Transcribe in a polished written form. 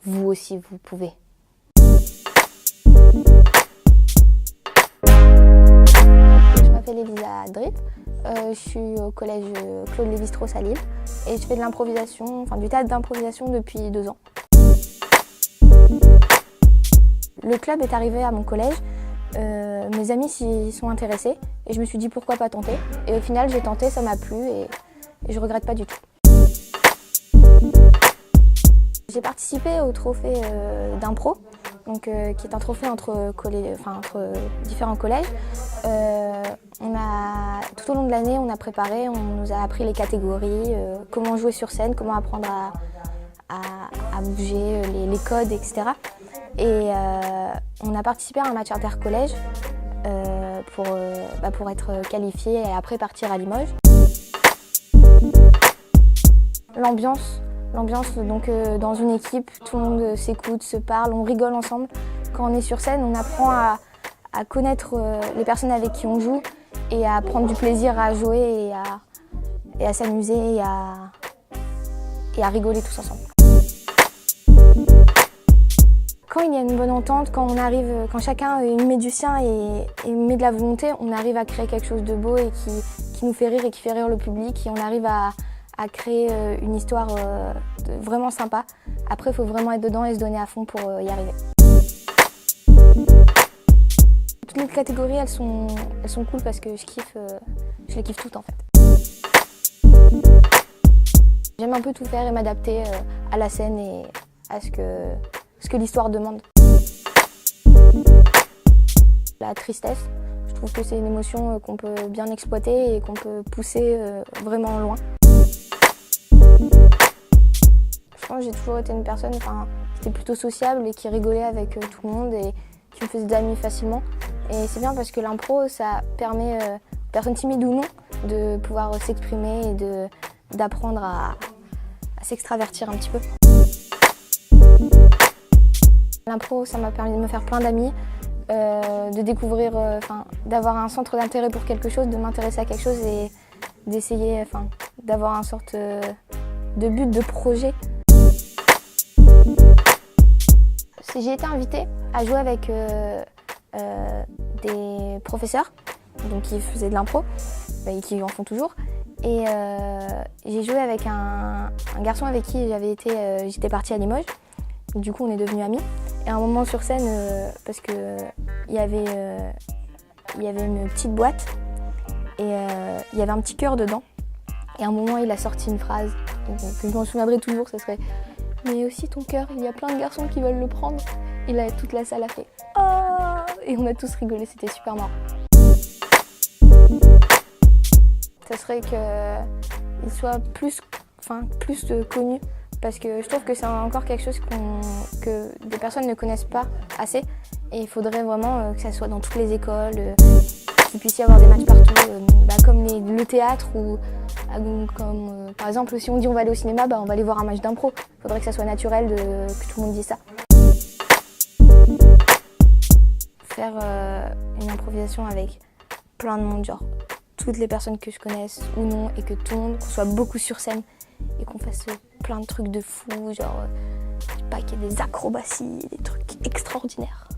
vous aussi vous pouvez. Je m'appelle Elisa Drip, je suis au collège Claude Lévi-Strauss à Lille et je fais de l'improvisation, enfin du théâtre d'improvisation depuis 2 ans. Le club est arrivé à mon collège, mes amis s'y sont intéressés et je me suis dit pourquoi pas tenter. Et au final j'ai tenté, ça m'a plu et je regrette pas du tout. J'ai participé au trophée d'impro, qui est un trophée entre différents collèges. Tout au long de l'année, on a préparé, on nous a appris les catégories, comment jouer sur scène, comment apprendre à bouger, les codes, etc. Et on a participé à un match inter-collège pour être qualifié et après partir à Limoges. L'ambiance, donc dans une équipe, tout le monde s'écoute, se parle, on rigole ensemble. Quand on est sur scène, on apprend à connaître les personnes avec qui on joue et à prendre du plaisir à jouer et à s'amuser et à rigoler tous ensemble. Quand il y a une bonne entente, quand chacun met du sien et met de la volonté, on arrive à créer quelque chose de beau et qui nous fait rire et qui fait rire le public et on arrive à créer une histoire vraiment sympa. Après, il faut vraiment être dedans et se donner à fond pour y arriver. Toutes les catégories, elles sont cool parce que je les kiffe toutes en fait. J'aime un peu tout faire et m'adapter à la scène et à ce que l'histoire demande. La tristesse, je trouve que c'est une émotion qu'on peut bien exploiter et qu'on peut pousser vraiment loin. Je pense que j'ai toujours été une personne qui était plutôt sociable et qui rigolait avec tout le monde et qui me faisait des amis facilement. Et c'est bien parce que l'impro, ça permet aux personnes timides ou non de pouvoir s'exprimer et d'apprendre à s'extravertir un petit peu. L'impro, ça m'a permis de me faire plein d'amis, de découvrir, d'avoir un centre d'intérêt pour quelque chose, de m'intéresser à quelque chose et d'essayer, d'avoir une sorte de but, de projet. J'ai été invitée à jouer avec des professeurs qui faisaient de l'impro et qui en font toujours. Et j'ai joué avec un garçon avec qui j'étais partie à Limoges. Du coup, on est devenus amis. Et à un moment sur scène, parce que il y avait une petite boîte et il y avait un petit cœur dedans. Et à un moment, il a sorti une phrase que je m'en souviendrai toujours, ce serait « Mais aussi ton cœur, il y a plein de garçons qui veulent le prendre ». Et là, toute la salle a fait « Oh !» Et on a tous rigolé, c'était super marrant. Ça serait qu'il soit plus connu. Parce que je trouve que c'est encore quelque chose que des personnes ne connaissent pas assez. Et il faudrait vraiment que ça soit dans toutes les écoles, qu'il puisse y avoir des matchs partout, comme le théâtre ou par exemple si on dit on va aller au cinéma, on va aller voir un match d'impro. Il faudrait que ça soit naturel que tout le monde dise ça. Faire une improvisation avec plein de monde, genre toutes les personnes que je connaisse ou non, et que tout le monde, qu'on soit beaucoup sur scène et qu'on fasse plein de trucs de fou, genre qu'il y ait des acrobaties, des trucs extraordinaires.